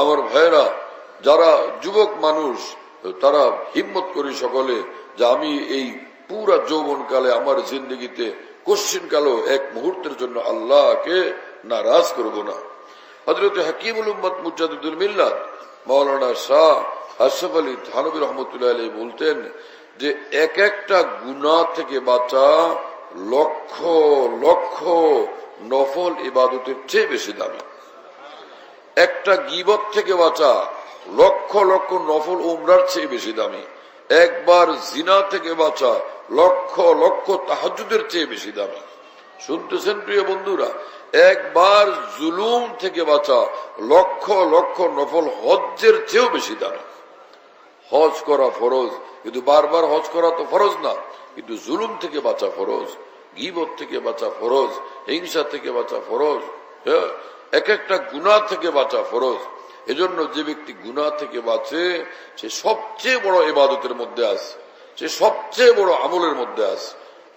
আমার ভাইয়েরা, যারা যুবক মানুষ তারা হিম্মত করি সকলে যে আমি এই পুরা যৌবনকালে আমার জিন্দগিতে কোশ্চিন কালো এক মুহূর্তের জন্য আল্লাহকে নারাজ করব না। হযরত হাকিমুল উম্মত মুজাদ্দিদুল মিল্লাত মাওলানা শাহ আশরাফ আলী থানভী রহমতুল্লাহ আলাইহি বলতেন যে এক একটা গুনাহ থেকে বাঁচা লক্ষ লক্ষ নফল ইবাদতের চেয়ে বেশি দামি। একটা গীবত থেকে বাঁচা লক্ষ লক্ষ নফল উমরার চেয়ে বেশি দামি। একবার জিনা থেকে বাঁচা লক্ষ লক্ষ তাহাজ্জুদের চেয়ে বেশি দামি। শুনতেছেন প্রিয় বন্ধুরা? একবার জুলুম থেকে বাঁচা লক্ষ লক্ষ নফল হজ্জের চেয়েও বেশি দামি। হজ করা ফরজ, কিন্তু বারবার হজ করা তো ফরজ না, কিন্তু জুলুম থেকে বাঁচা ফরজ, গীবত থেকে বাঁচা ফরজ, হিংসা থেকে বাঁচা ফরজ, এক একটা গুনাহ থেকে বাঁচা ফরজ। এজন্য যে ব্যক্তি গুনাহ থেকে বাঁচে সে সবচেয়ে বড় ইবাদতের মধ্যে আছে, সে সবচেয়ে বড় আমলের মধ্যে আছে।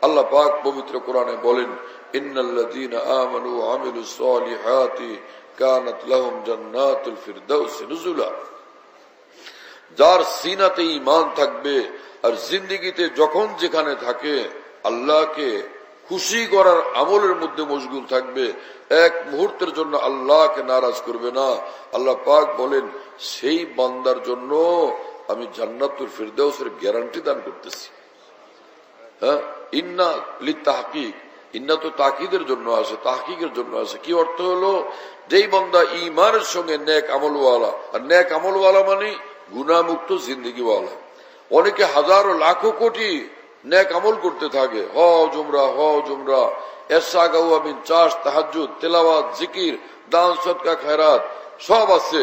আল্লাহ পাক পবিত্র কোরআনে বলেন, ইন্নাল্লাযীনা আমানু ওয়া আমিলুস সালিহাতি কানাত লাহুম জান্নাতুল ফিরদাউস নুজুলা। যার সিনাতে ঈমান থাকবে আর জিন্দেগিতে যখন যেখানে থাকে আল্লাহকে খুশি করার আমলের মধ্যে মশগুল থাকবে, এক মুহূর্তের জন্য আল্লাহকে নারাজ করবে না, আল্লাহ পাক বলেন সেই বান্দার জন্য আমি জান্নাতুল ফিরদাউসের গ্যারান্টি দান করতেছি। হ্যাঁ, ইন্না লিতাহকিক, ইন্না তো তাকিদের জন্য আসে, তাহকিকের জন্য আসে। কি অর্থ হলো? যেই বান্দা ঈমানের সঙ্গে নেক আমলওয়ালা, আর নেক আমলওয়ালা মানে গুনাহমুক্ত জিন্দেগিওয়ালা। অনেকে হাজারো লাখো কোটি নেক আমল করতে থাকে, হজ উমরা হজ উমরা, এশা গাওয়া মিন চাষ, তাহাজ্জুদ, তেলাওয়াত, জিকির, দান সদকা খায়রাত সব আছে,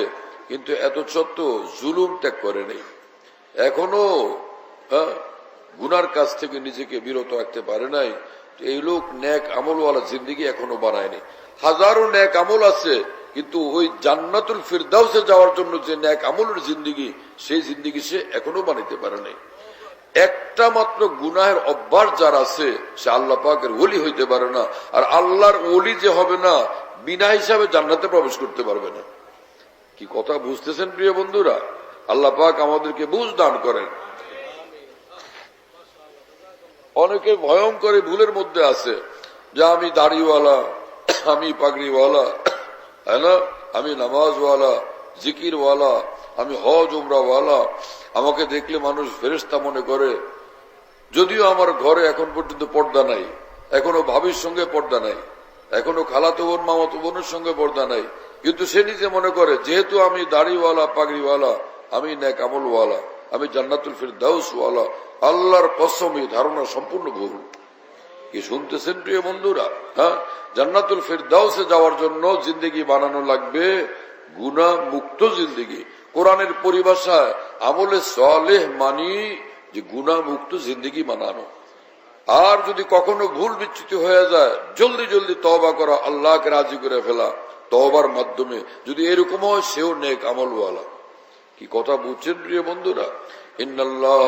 কিন্তু এত সত্ত্বেও জুলুম ত্যাগ করে নেই। এখনো গুনার কাছ থেকে নিজেকে বিরত রাখতে পারে নাই। এই লোক নেক আমলওয়ালা জিন্দেগি এখনো বানায়নি। হাজারো নেক আমল আছে, কিন্তু ওই জান্নাতুল ফিরদাউসে যাওয়ার জন্য যে নেক আমলের জিন্দেগি, সেই জিন্দেগি সে এখনো বানাইতে পারে নাই। একটা মাত্র গুনাহের অভ্যাস যার আছে সে আল্লাহ পাকের ওলি হইতে পারে না। আর আল্লাহর ওলি যে হবে না, বিনা হিসাবে জান্নাতে প্রবেশ করতে পারবে না। কি কথা বুঝতেছেন প্রিয় বন্ধুরা? আল্লাহ পাক আমাদেরকে বুঝ দান করেন। অনেকে ভয়ঙ্কর ভুলের মধ্যে আছে যে আমি দাড়িওয়ালা, আমি পাগড়িওয়ালা, হ্যাঁ না, আমি নামাজওয়ালা, জিকিরওয়ালা, আমি হজ উমরাওয়ালা, আমাকে দেখলে মানুষ ফেরেশতা মনে করে। যদিও আমার ঘরে এখন পর্যন্ত পর্দা নাই, এখনো ভাবির সঙ্গে পর্দা নাই, এখনো খালাতো বোন মামাতো বোনের সঙ্গে পর্দা নাই, কিন্তু সে নিজে মনে করে যেহেতু আমি দাড়িওয়ালা পাগড়িওয়ালা, আমি নেক আমলওয়ালা, আমি জান্নাতুল ফিরদাউসওয়ালা। আল্লাহর কসম, এই ধারণা সম্পূর্ণ ভুল। কি শুনতেছেন প্রিয় বন্ধুরা? হ্যাঁ, জান্নাতুল ফিরদাউসে যাওয়ার জন্য জিন্দেগি বানানো লাগবে গুনাহ মুক্ত জিন্দেগি। কোরআনের পরিভাষায় আমলে সালেহ মানি যে গুনাহ মুক্ত জিন্দেগি বানানো। আর যদি কখনো ভুল বিচ্যুতি হয়ে যায়, জলদি জলদি তওবা করা, আল্লাহকে রাজি করে ফেলা তওবার মাধ্যমে। যদি এরকম হয়, সেও নেক আমলওয়ালা। কি কথা বুঝছেন প্রিয় বন্ধুরা? ইন্নাল্লাহ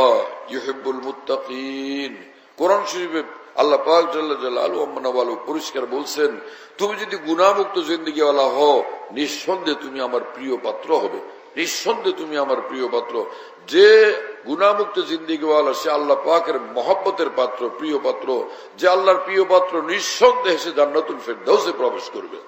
ইউহিব্বুল মুত্তাকিন। কোরআন শরীফে আল্লাহ পাক জাল্লা জালালুহু পরিষ্কার বলছেন, তুমি যদি গুনাহমুক্ত জিন্দেগিওয়ালা হও, নিঃসন্দেহে তুমি আমার প্রিয় পাত্র হবে। নিঃসন্দেহে তুমি আমার প্রিয় পাত্র। যে গুনাহমুক্ত জিন্দেগিওয়ালা সে আল্লাহ পাকের মহব্বতের পাত্র, প্রিয় পাত্র। যে আল্লাহর প্রিয় পাত্র, নিঃসন্দেহে সে জান্নাতুল ফিরদাউসে প্রবেশ করবে।